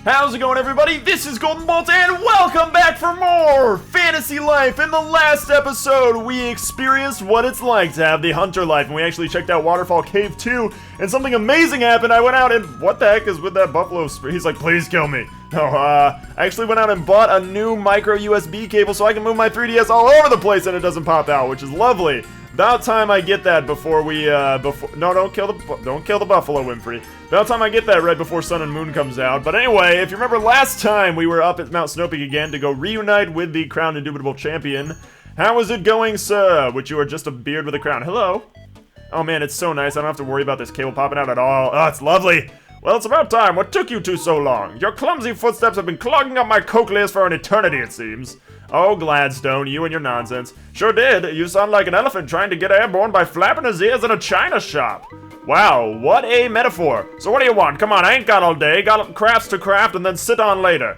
How's it going, everybody? This is GoldenboltLP, and welcome back for more Fantasy Life. In the last episode, we experienced what it's like to have the hunter life, and we actually checked out Waterfall Cave 2, and something amazing happened. I went out and, what the heck is with that buffalo spray? He's like, please kill me. No, I actually went out and bought a new micro USB cable so I can move my 3DS all over the place and it doesn't pop out, which is lovely. About time I get that before we, no, don't kill the buffalo, Winfrey. About time I get that right before Sun and Moon comes out. But anyway, if you remember last time, we were up at Mount Snow Peak again to go reunite with the crowned Indubitable champion. How is it going, sir? Which you are just a beard with a crown. Hello? Oh man, it's so nice. I don't have to worry about this cable popping out at all. Oh, it's lovely. Well, it's about time. What took you two so long? Your clumsy footsteps have been clogging up my cochlears for an eternity, it seems. Oh, Gladstone, you and your nonsense. Sure did. You sound like an elephant trying to get airborne by flapping his ears in a china shop. Wow, what a metaphor. So what do you want? Come on, I ain't got all day. Got crafts to craft and then sit on later.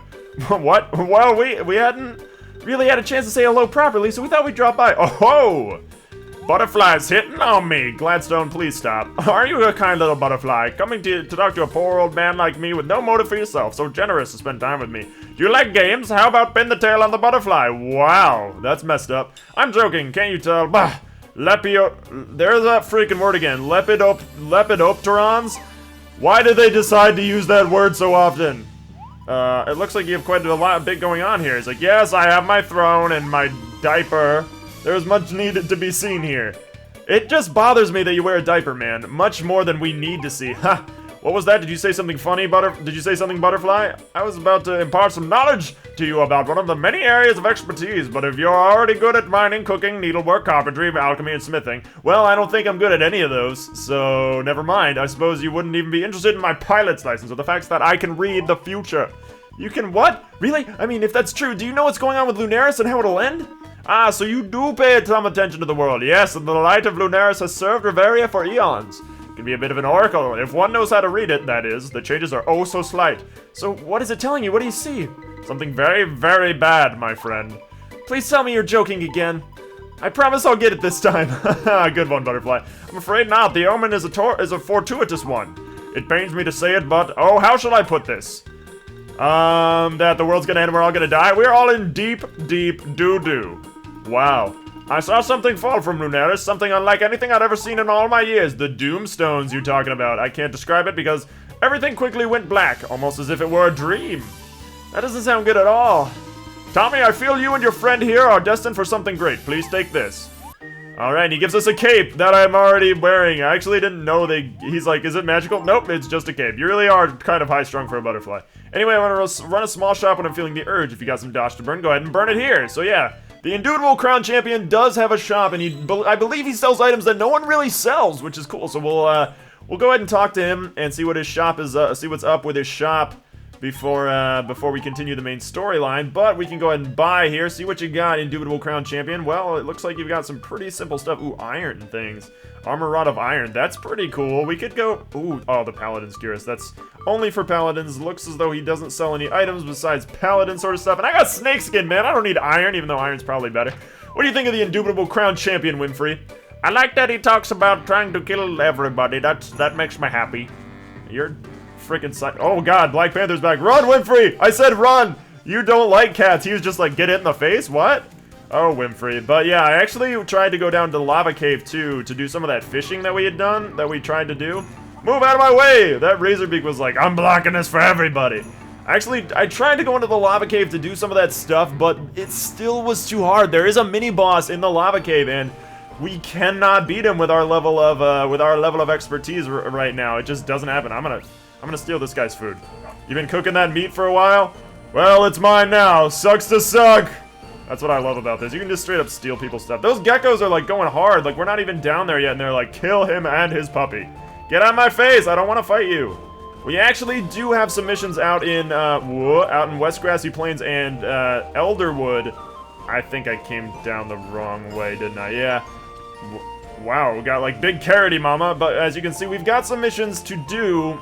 What? Well, we hadn't really had a chance to say hello properly, so we thought we'd drop by. Oh ho! Butterflies hitting on me. Gladstone, please stop. Are you a kind little butterfly? Coming to talk to a poor old man like me with no motive for yourself, so generous to spend time with me. Do you like games? How about pin the tail on the butterfly? Wow, that's messed up. I'm joking, can't you tell? Bah! There's that freaking word again. Lepidopterons? Why did they decide to use that word so often? It looks like you have quite a bit going on here. It's like, yes, I have my throne and my diaper. There's much needed to be seen here. It just bothers me that you wear a diaper, man. Much more than we need to see. Ha! What was that? Did you say something funny, Did you say something, Butterfly? I was about to impart some knowledge to you about one of the many areas of expertise, but if you're already good at mining, cooking, needlework, carpentry, alchemy, and smithing, well, I don't think I'm good at any of those, so never mind. I suppose you wouldn't even be interested in my pilot's license or the fact that I can read the future. You can what? Really? I mean, if that's true, do you know what's going on with Lunaris and how it'll end? Ah, so you do pay some attention to the world. Yes, and the light of Lunaris has served Riveria for eons. It can be a bit of an oracle. If one knows how to read it, that is. The changes are oh so slight. So what is it telling you? What do you see? Something very, very bad, my friend. Please tell me you're joking again. I promise I'll get it this time. Good one, Butterfly. I'm afraid not. The omen is a fortuitous one. It pains me to say it, but oh, how shall I put this? That the world's gonna end and we're all gonna die? We're all in deep, deep doo-doo. Wow. I saw something fall from Lunaris, something unlike anything I'd ever seen in all my years. The Doomstones you're talking about. I can't describe it because everything quickly went black, almost as if it were a dream. That doesn't sound good at all. Tommy, I feel you and your friend here are destined for something great. Please take this. Alright, he gives us a cape that I'm already wearing. I actually didn't know he's like, is it magical? Nope, it's just a cape. You really are kind of high-strung for a butterfly. Anyway, I want to run a small shop when I'm feeling the urge. If you got some dosh to burn, go ahead and burn it here. So yeah. The Indubitable Crown Champion does have a shop, and I believe he sells items that no one really sells, which is cool. So we'll go ahead and talk to him and see what his shop is. See what's up with his shop before we continue the main storyline. But we can go ahead and buy here. See what you got, Indubitable Crown Champion. Well, it looks like you've got some pretty simple stuff. Ooh, iron things. Armor Rod of Iron. That's pretty cool. We could go... Ooh, oh, the Paladin's Cuirass. That's only for Paladins. Looks as though he doesn't sell any items besides Paladin sort of stuff. And I got Snakeskin, man. I don't need iron, even though iron's probably better. What do you think of the Indubitable Crown Champion, Winfrey? I like that he talks about trying to kill everybody. That makes me happy. You're freaking oh, God. Black Panther's back. Run, Winfrey! I said run! You don't like cats. He was just like, get it in the face? What? Oh, Winfrey. But yeah, I actually tried to go down to Lava Cave, too, to do some of that fishing that we had done, that we tried to do. Move out of my way! That Razorbeak was like, I'm blocking this for everybody. Actually, I tried to go into the Lava Cave to do some of that stuff, but it still was too hard. There is a mini-boss in the Lava Cave, and we cannot beat him with our level of expertise right now. It just doesn't happen. I'm gonna steal this guy's food. You been cooking that meat for a while? Well, it's mine now. Sucks to suck! That's what I love about this. You can just straight up steal people's stuff. Those geckos are like going hard. Like we're not even down there yet and they're like, kill him and his puppy. Get out of my face. I don't want to fight you. We actually do have some missions out in West Grassy Plains and Elderwood. I think I came down the wrong way, didn't I? Yeah. Wow, we got like big carroty mama. But as you can see, we've got some missions to do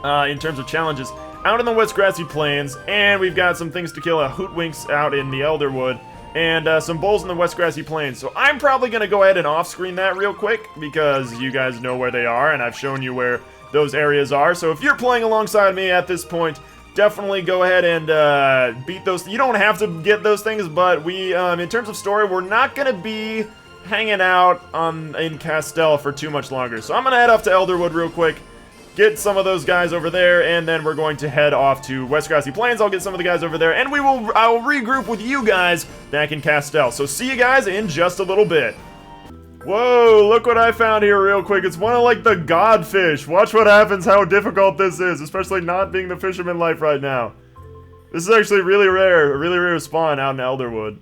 in terms of challenges out in the West Grassy Plains, and we've got some things to kill, a Hootwinks out in the Elderwood, and some bulls in the West Grassy Plains. So I'm probably going to go ahead and off-screen that real quick, because you guys know where they are, and I've shown you where those areas are. So if you're playing alongside me at this point, definitely go ahead and beat those. You don't have to get those things, but we, in terms of story, we're not gonna be hanging out in Castell for too much longer. So I'm gonna head off to Elderwood real quick, get some of those guys over there, and then we're going to head off to West Grassy Plains. I'll get some of the guys over there, and I will regroup with you guys back in Castell. So see you guys in just a little bit. Whoa, look what I found here real quick. It's one of, like, the godfish. Watch what happens, how difficult this is, especially not being the fisherman life right now. This is actually really rare, a really rare spawn out in Elderwood.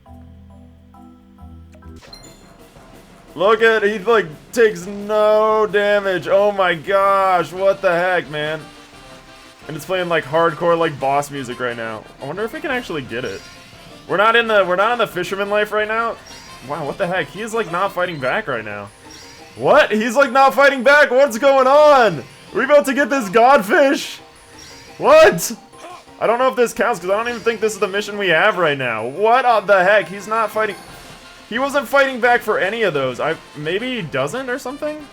Look at, he, like, takes no damage. Oh my gosh, what the heck, man. And it's playing, like, hardcore, like, boss music right now. I wonder if we can actually get it. We're not in the fisherman life right now. Wow, what the heck? He is, like, not fighting back right now. What? He's, like, not fighting back? What's going on? Are we about to get this godfish? What? I don't know if this counts, because I don't even think this is the mission we have right now. What the heck? He's not fighting... He wasn't fighting back for any of those. Maybe he doesn't or something?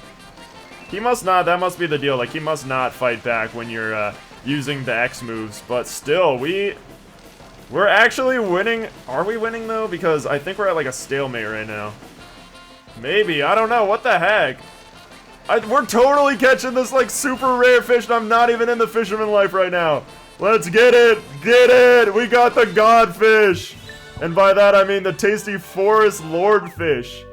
He must not. That must be the deal. Like, he must not fight back when you're using the X moves. But still, we're actually winning. Are we winning, though? Because I think we're at, like, a stalemate right now. Maybe. I don't know. What the heck? We're totally catching this, like, super rare fish, and I'm not even in the fisherman life right now. Let's get it. Get it. We got the godfish. And by that, I mean the tasty Forest Lordfish.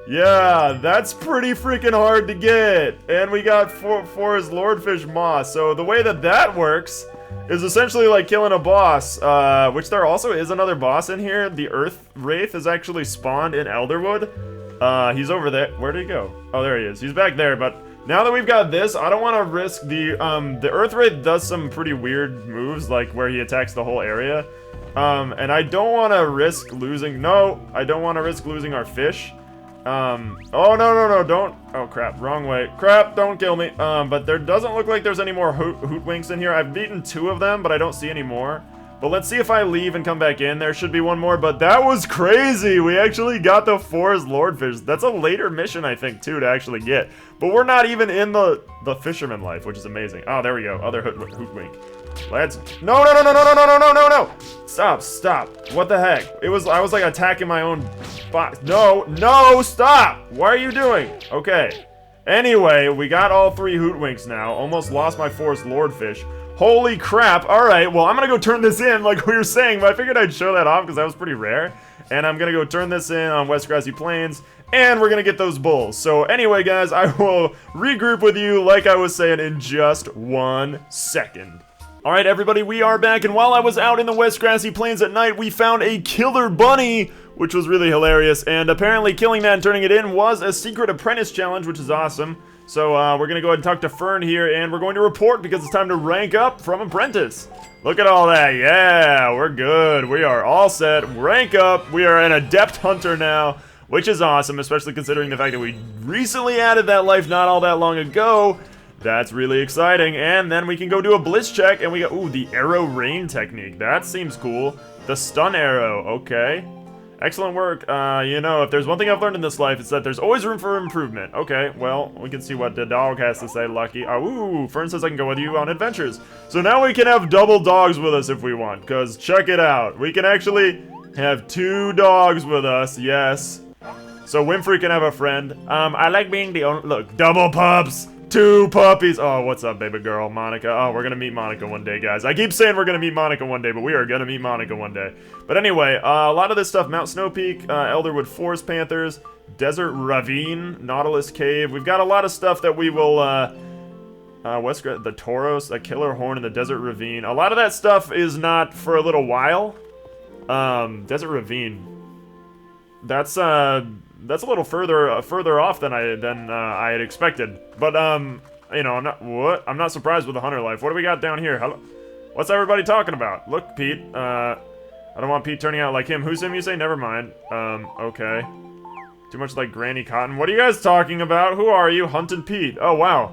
Yeah, that's pretty freaking hard to get. And we got Forest Lordfish moss. So the way that works is essentially like killing a boss, which there also is another boss in here. The Earth Wraith is actually spawned in Elderwood. He's over there. Where did he go? Oh, there he is. He's back there, but now that we've got this, I don't want to risk the Earth Wraith does some pretty weird moves, like where he attacks the whole area. And I don't want to risk losing, I don't want to risk losing our fish. Oh, no, don't, oh crap, wrong way. Crap, don't kill me. But there doesn't look like there's any more hootwinks in here. I've beaten 2 of them, but I don't see any more. But let's see if I leave and come back in. There should be one more, but that was crazy. We actually got the Forest Lordfish. That's a later mission, I think, too, to actually get. But we're not even in the fisherman life, which is amazing. Oh, there we go, other hootwink. Let's, no. Stop. What the heck? I was like attacking my own box. No, stop. What are you doing? Okay. Anyway, we got all 3 hootwinks now. Almost lost my Forest Lordfish. Holy crap. Alright, well, I'm gonna go turn this in like we were saying, but I figured I'd show that off because that was pretty rare. And I'm gonna go turn this in on West Grassy Plains, and we're gonna get those bulls. So anyway, guys, I will regroup with you, like I was saying, in just 1 second. Alright, everybody, we are back, and while I was out in the West Grassy Plains at night, we found a killer bunny, which was really hilarious, and apparently killing that and turning it in was a secret apprentice challenge, which is awesome. So, we're gonna go ahead and talk to Fern here, and we're going to report because it's time to rank up from apprentice. Look at all that, yeah, we're good, we are all set, rank up, we are an adept hunter now, which is awesome, especially considering the fact that we recently added that life not all that long ago. That's really exciting, and then we can go do a Bliss Check, and we got, ooh, the arrow rain technique, that seems cool. The stun arrow, okay. Excellent work. You know, if there's one thing I've learned in this life, it's that there's always room for improvement. Okay, well, we can see what the dog has to say, Lucky. Ooh, Fern says I can go with you on adventures. So now we can have double dogs with us if we want, because check it out. We can actually have 2 dogs with us, yes. So Winfrey can have a friend. I like being the only, look, double pups. 2 puppies. Oh, what's up, baby girl? Monica. Oh, we're gonna meet Monica one day, guys. I keep saying we're gonna meet Monica one day, but we are gonna meet Monica one day. But anyway, a lot of this stuff, Mount Snow Peak, Elderwood Forest Panthers, Desert Ravine, Nautilus Cave. We've got a lot of stuff that we will, the Tauros, the Killer Horn, and the Desert Ravine. A lot of that stuff is not for a little while. Desert Ravine. That's a little further off than I had expected. But you know, I'm not surprised with the hunter life. What do we got down here? Hello? What's everybody talking about? Look, Pete. I don't want Pete turning out like him. Who's him? You say? Never mind. Okay. Too much like Granny Cotton. What are you guys talking about? Who are you? Hunting Pete. Oh wow.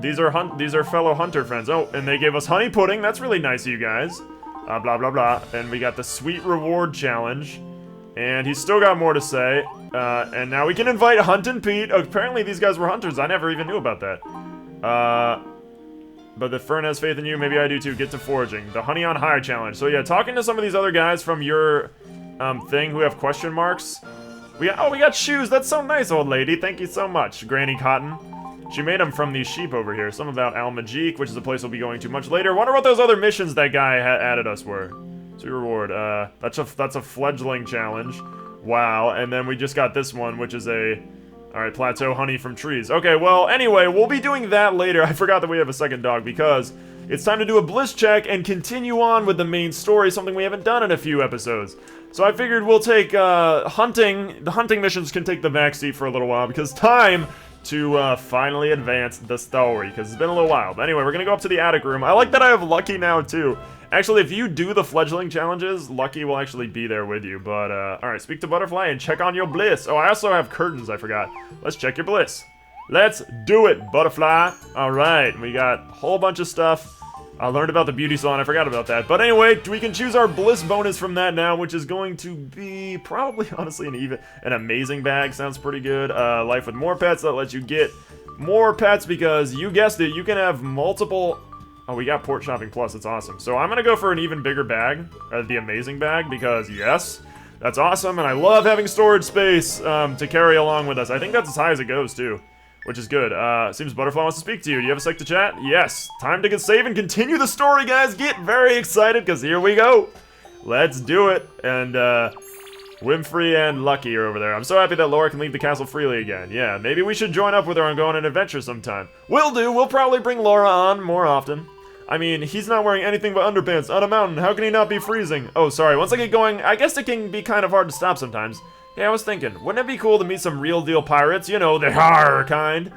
These are fellow hunter friends. Oh, and they gave us honey pudding. That's really nice of you guys. Blah blah blah. And we got the sweet reward challenge. And he's still got more to say. And now we can invite Huntin' Pete. Apparently these guys were hunters. I never even knew about that. but the fern has faith in you. Maybe I do too. Get to foraging. The honey on high challenge. So yeah, talking to some of these other guys from your thing who have question marks. We got shoes. That's so nice, old lady. Thank you so much, Granny Cotton. She made them from these sheep over here. Some about Al Majik, which is a place we'll be going to much later. Wonder what those other missions that guy added us were. So reward. That's a fledgling challenge. Wow. And then we just got this one, which is a... Alright, plateau honey from trees. Okay, well, anyway, we'll be doing that later. I forgot that we have a second dog because it's time to do a Bliss Check and continue on with the main story, something we haven't done in a few episodes. So I figured we'll take, hunting. The hunting missions can take the backseat for a little while because time to finally advance the story, because it's been a little while. But anyway, we're gonna go up to the attic room. I like that I have Lucky now, too. Actually, if you do the fledgling challenges, Lucky will actually be there with you. But, alright, speak to Butterfly and check on your bliss. Oh, I also have curtains, I forgot. Let's check your bliss. Let's do it, Butterfly. Alright, we got a whole bunch of stuff. I learned about the beauty salon, I forgot about that. But anyway, we can choose our bliss bonus from that now, which is going to be probably, honestly, an amazing bag. Sounds pretty good. Life with more pets, that lets you get more pets because, you guessed it, you can have multiple... Oh, we got Port Shopping Plus, that's awesome. So I'm gonna go for an even bigger bag, the amazing bag, because yes, that's awesome, and I love having storage space to carry along with us. I think that's as high as it goes, too. Which is good. Seems Butterfly wants to speak to you. Do you have a sec to chat? Yes. Time to get save and continue the story, guys. Get very excited, because here we go. Let's do it. And, Winfrey and Lucky are over there. I'm so happy that Laura can leave the castle freely again. Yeah, maybe we should join up with her and go on an adventure sometime. Will do. We'll probably bring Laura on more often. I mean, he's not wearing anything but underpants on a mountain. How can he not be freezing? Oh, sorry. Once I get going, I guess it can be kind of hard to stop sometimes. Yeah, I was thinking, wouldn't it be cool to meet some real deal pirates? You know, the har kind.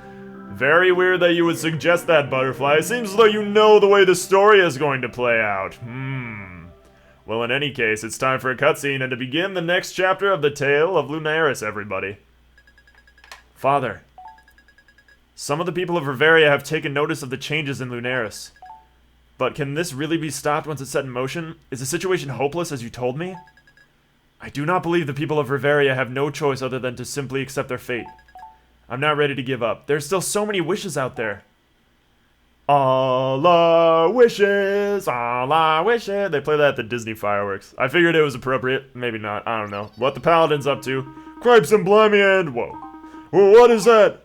Very weird that you would suggest that, Butterfly. It seems as though you know the way the story is going to play out. Well, in any case, it's time for a cutscene and to begin the next chapter of the tale of Lunaris, everybody. Father, some of the people of Riveria have taken notice of the changes in Lunaris. But can this really be stopped once it's set in motion? Is the situation hopeless, as you told me? I do not believe the people of Riveria have no choice other than to simply accept their fate. I'm not ready to give up. There's still so many wishes out there. All our wishes, all our wishes. They play that at the Disney fireworks. I figured it was appropriate. Maybe not. I don't know. What the Paladin's up to. Cripes and blimey and... Whoa. What is that?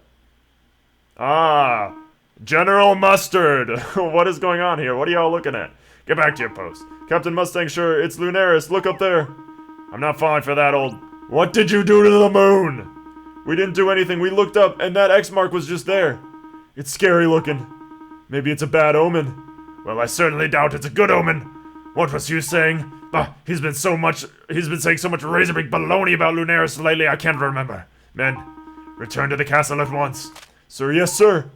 Ah. General Mustard. What is going on here? What are y'all looking at? Get back to your post. Captain Mustang, sure, it's Lunaris. Look up there. I'm not falling for that old... What did you do to the moon? We didn't do anything. We looked up, and that X mark was just there. It's scary looking. Maybe it's a bad omen. Well, I certainly doubt it's a good omen. What was you saying? Bah, he's been saying so much razor-big baloney about Lunaris lately, I can't remember. Men, return to the castle at once. Sir, yes, sir.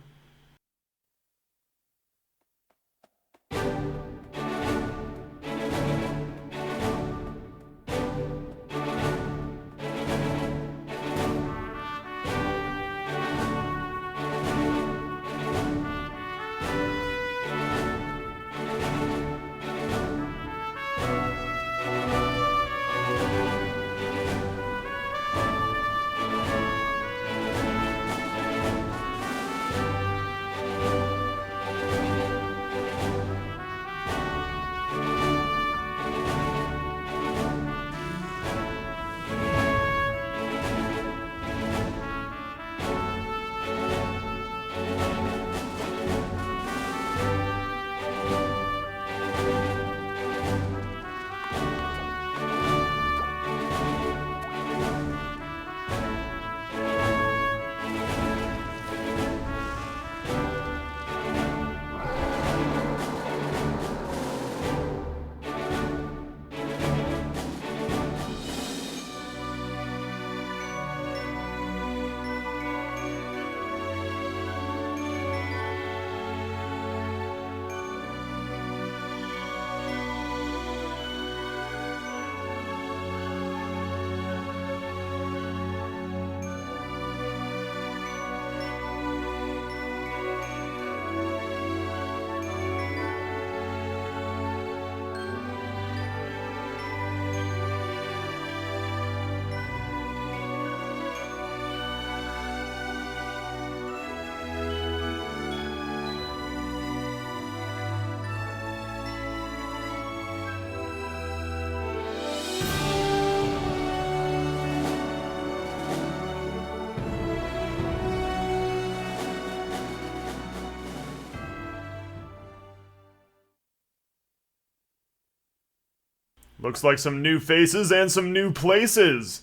Looks like some new faces and some new places.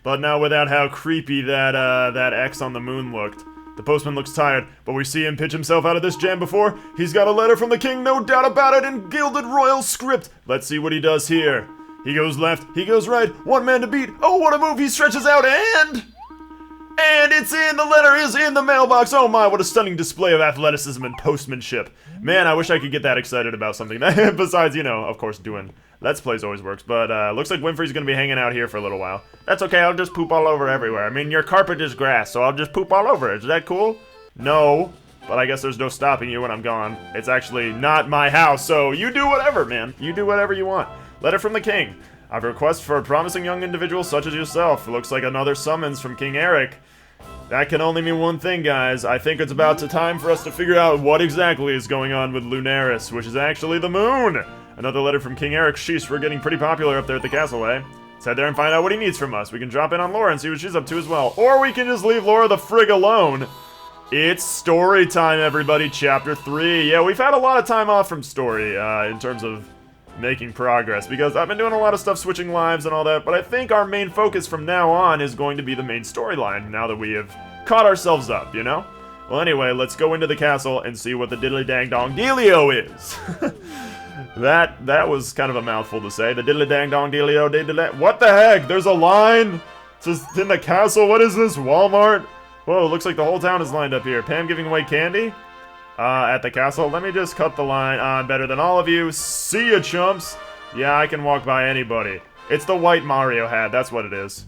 But now without how creepy that X on the moon looked. The postman looks tired, but we see him pitch himself out of this jam before. He's got a letter from the king, no doubt about it, in gilded royal script. Let's see what he does here. He goes left, he goes right, one man to beat. Oh, what a move, he stretches out and it's in! The letter is in the mailbox! Oh my, what a stunning display of athleticism and postmanship. Man, I wish I could get that excited about something. Besides, you know, of course, doing Let's Plays always works. But, looks like Winfrey's gonna be hanging out here for a little while. That's okay, I'll just poop all over everywhere. I mean, your carpet is grass, so I'll just poop all over it. Is that cool? No. But I guess there's no stopping you when I'm gone. It's actually not my house, so you do whatever, man. You do whatever you want. Letter from the king. I have a request for a promising young individual such as yourself. It looks like another summons from King Eric. That can only mean one thing, guys. I think it's about time for us to figure out what exactly is going on with Lunaris, which is actually the moon. Another letter from King Eric. Sheesh, we're getting pretty popular up there at the castle, eh? Let's head there and find out what he needs from us. We can drop in on Laura and see what she's up to as well. Or we can just leave Laura the frig alone. It's story time, everybody. Chapter 3. Yeah, we've had a lot of time off from story, in terms of making progress, because I've been doing a lot of stuff switching lives and all that, but I think our main focus from now on is going to be the main storyline, now that we have caught ourselves up, you know? Well, anyway, let's go into the castle and see what the diddly-dang-dong-dealio is. That was kind of a mouthful to say. The diddly-dang-dong-dealio, what the heck? There's a line? Just in the castle? What is this, Walmart? Whoa, looks like the whole town is lined up here. Pam giving away candy? At the castle. Let me just cut the line. I'm better than all of you. See ya, chumps. Yeah, I can walk by anybody. It's the white Mario hat. That's what it is.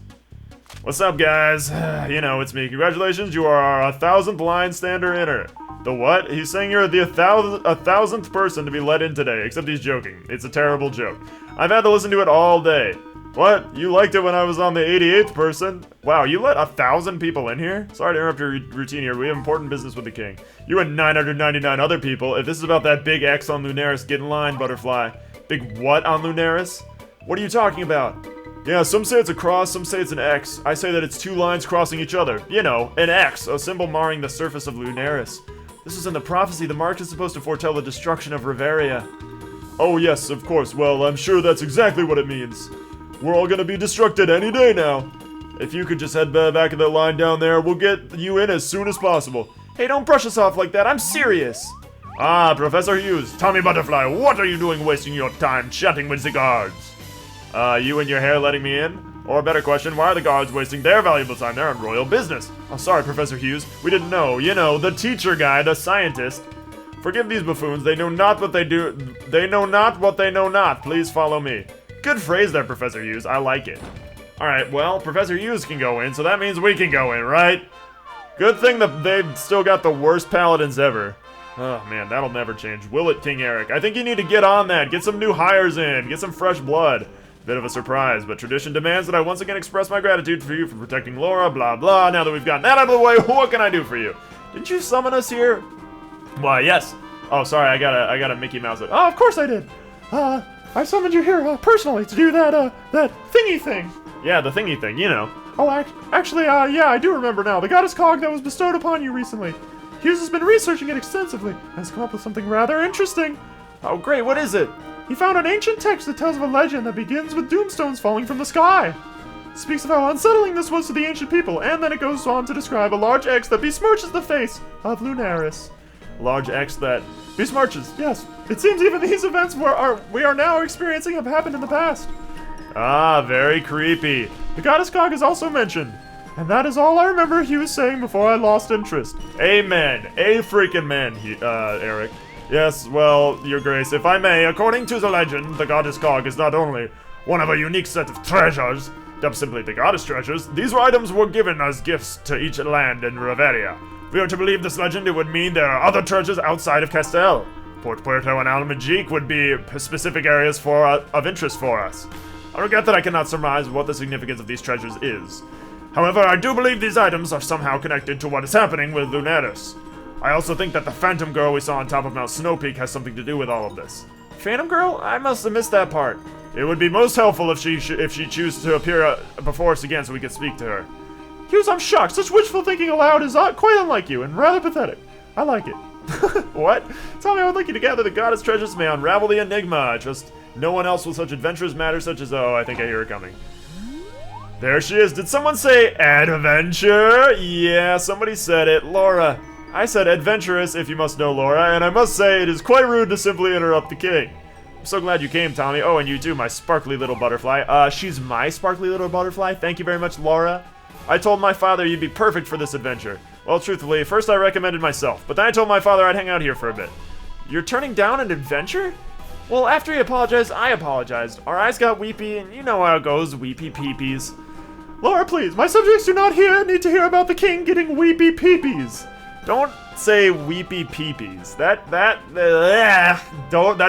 What's up, guys? You know, it's me. Congratulations, you are our 1,000th line stander inner. The what? He's saying you're the 1,000th person to be let in today, except he's joking. It's a terrible joke. I've had to listen to it all day. What? You liked it when I was on the 88th person? Wow, you let 1,000 people in here? Sorry to interrupt your routine here. We have important business with the king. You and 999 other people. If this is about that big X on Lunaris, get in line, Butterfly. Big what on Lunaris? What are you talking about? Yeah, some say it's a cross, some say it's an X. I say that it's two lines crossing each other. You know, an X, a symbol marring the surface of Lunaris. This is in the prophecy. The mark is supposed to foretell the destruction of Riveria. Oh yes, of course. Well, I'm sure that's exactly what it means. We're all gonna be destructed any day now. If you could just head back of that line down there, we'll get you in as soon as possible. Hey, don't brush us off like that. I'm serious. Ah, Professor Hughes, Tommy Butterfly, what are you doing wasting your time chatting with the guards? You and your hair letting me in? Or a better question, why are the guards wasting their valuable time? They're on royal business. Oh, sorry, Professor Hughes. We didn't know. You know, the teacher guy, the scientist. Forgive these buffoons. They know not what they do. They know not what they know not. Please follow me. Good phrase there, Professor Hughes. I like it. Alright, well, Professor Hughes can go in, so that means we can go in, right? Good thing that they've still got the worst paladins ever. Oh, man, that'll never change. Will it, King Eric? I think you need to get on that. Get some new hires in. Get some fresh blood. Bit of a surprise, but tradition demands that I once again express my gratitude for you for protecting Laura, blah, blah. Now that we've gotten that out of the way, what can I do for you? Didn't you summon us here? Why, yes. Oh, sorry, I got a Mickey Mouse. Oh, of course I did. I summoned you here, personally, to do that thingy thing. Yeah, the thingy thing, you know. Oh, actually, yeah, I do remember now. The goddess cog that was bestowed upon you recently. Hughes has been researching it extensively and has come up with something rather interesting. Oh, great, what is it? He found an ancient text that tells of a legend that begins with doomstones falling from the sky. It speaks of how unsettling this was to the ancient people, and then it goes on to describe a large X that besmirches the face of Lunaris. A large X that besmirches, yes. It seems even these events we are now experiencing have happened in the past. Ah, very creepy. The goddess cog is also mentioned. And that is all I remember he was saying before I lost interest. Amen. A freaking man, Eric. Yes, well, your grace, if I may, according to the legend, the goddess cog is not only one of a unique set of treasures, dubbed simply the goddess treasures, these items were given as gifts to each land in Riveria. If we are to believe this legend, it would mean there are other treasures outside of Castel. Port Puerto and Almagique would be specific areas of interest for us. I regret that I cannot surmise what the significance of these treasures is. However, I do believe these items are somehow connected to what is happening with Lunaris. I also think that the Phantom Girl we saw on top of Mount Snowpeak has something to do with all of this. Phantom Girl? I must have missed that part. It would be most helpful if she chooses to appear before us again so we could speak to her. Hughes, I'm shocked. Such wishful thinking aloud is quite unlike you and rather pathetic. I like it. What? Tell me I would like you to gather the goddess treasures may unravel the enigma. Just No one else with such adventurous matters such as... Oh, I think I hear her coming. There she is. Did someone say adventure? Yeah, somebody said it. Laura. I said adventurous, if you must know, Laura, and I must say it is quite rude to simply interrupt the king. I'm so glad you came, Tommy. Oh, and you too, my sparkly little butterfly. She's my sparkly little butterfly? Thank you very much, Laura. I told my father you'd be perfect for this adventure. Well, truthfully, first I recommended myself, but then I told my father I'd hang out here for a bit. You're turning down an adventure? Well, after he apologized, I apologized. Our eyes got weepy, and you know how it goes, weepy peepees. Laura, please, my subjects do not need to hear about the king getting weepy peepees. Don't say weepy peepees. That's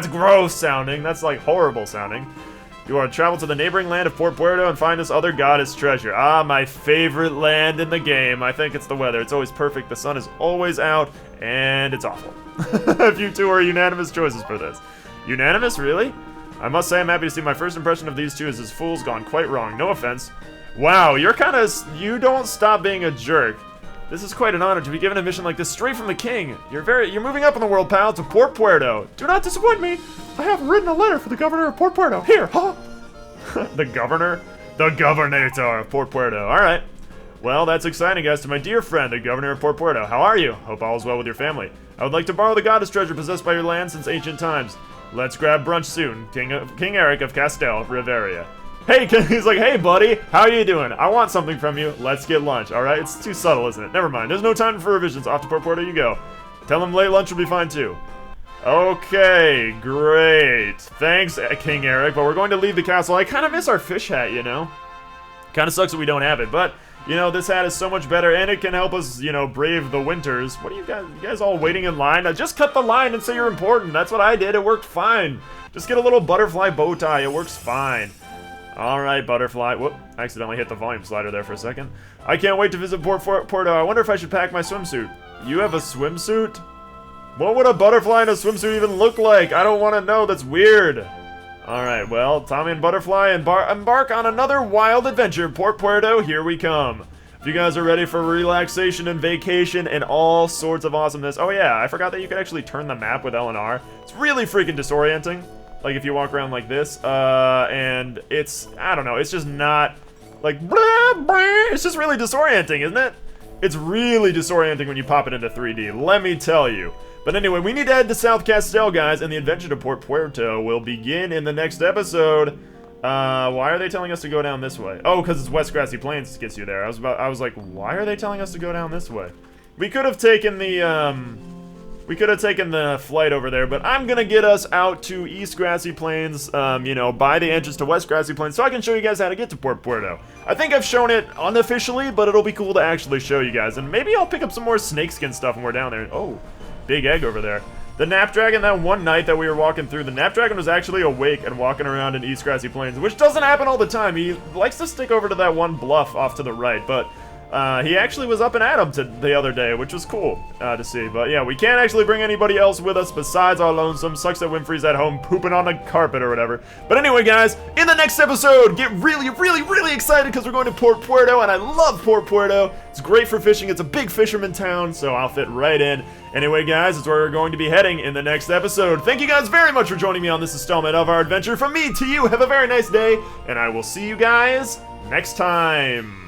gross sounding. That's like horrible sounding. You are to travel to the neighboring land of Port Puerto and find this other goddess treasure. Ah, my favorite land in the game. I think it's the weather. It's always perfect. The sun is always out, and it's awful. If you two are unanimous choices for this. Unanimous, really? I must say I'm happy to see my first impression of these two as this fool's gone quite wrong. No offense. Wow, you don't stop being a jerk. This is quite an honor to be given a mission like this straight from the king. You're moving up in the world, pal, to Port Puerto. Do not disappoint me. I have written a letter for the governor of Port Puerto. Here, huh? The governor? The governator of Port Puerto. All right. Well, that's exciting, guys. To my dear friend, the governor of Port Puerto. How are you? Hope all is well with your family. I would like to borrow the goddess treasure possessed by your land since ancient times. Let's grab brunch soon. King Eric of Castel Riveria. Hey, he's like, hey, buddy, how you doing? I want something from you. Let's get lunch, all right? It's too subtle, isn't it? Never mind. There's no time for revisions. Off to Port Puerto you go. Tell him late lunch will be fine, too. Okay, great. Thanks, King Eric, but we're going to leave the castle. I kind of miss our fish hat, you know? Kind of sucks that we don't have it, but, you know, this hat is so much better, and it can help us, you know, brave the winters. What are you guys all waiting in line? Just cut the line and say you're important. That's what I did. It worked fine. Just get a little butterfly bow tie. It works fine. Alright, butterfly. Whoop, I accidentally hit the volume slider there for a second. I can't wait to visit Porto. I wonder if I should pack my swimsuit. You have a swimsuit? What would a butterfly in a swimsuit even look like? I don't want to know. That's weird. Alright, well, Tommy and Butterfly embark on another wild adventure. Port Puerto, here we come. If you guys are ready for relaxation and vacation and all sorts of awesomeness. Oh yeah, I forgot that you could actually turn the map with L and R. It's really freaking disorienting. Like if you walk around like this, and it's, I don't know, it's just not, like, blah, blah, it's just really disorienting, isn't it? It's really disorienting when you pop it into 3D, let me tell you. But anyway, we need to head to South Castel, guys, and the adventure to Port Puerto will begin in the next episode. Why are they telling us to go down this way? Oh, because it's West Grassy Plains gets you there. I was like, why are they telling us to go down this way? We could have taken the, flight over there, but I'm gonna get us out to East Grassy Plains, you know, by the entrance to West Grassy Plains, so I can show you guys how to get to Port Puerto. I think I've shown it unofficially, but it'll be cool to actually show you guys, and maybe I'll pick up some more snakeskin stuff when we're down there. Oh, big egg over there. The Napdragon, that one night that we were walking through, the Napdragon was actually awake and walking around in East Grassy Plains, which doesn't happen all the time. He likes to stick over to that one bluff off to the right, but he actually was up and at 'em the other day, which was cool to see. But yeah, we can't actually bring anybody else with us besides our lonesome. Sucks that Winfrey's at home pooping on the carpet or whatever. But anyway, guys, in the next episode, get really, really, really excited because we're going to Port Puerto, and I love Port Puerto. It's great for fishing. It's a big fisherman town, so I'll fit right in. Anyway, guys, it's where we're going to be heading in the next episode. Thank you guys very much for joining me on this installment of our adventure. From me to you, have a very nice day, and I will see you guys next time.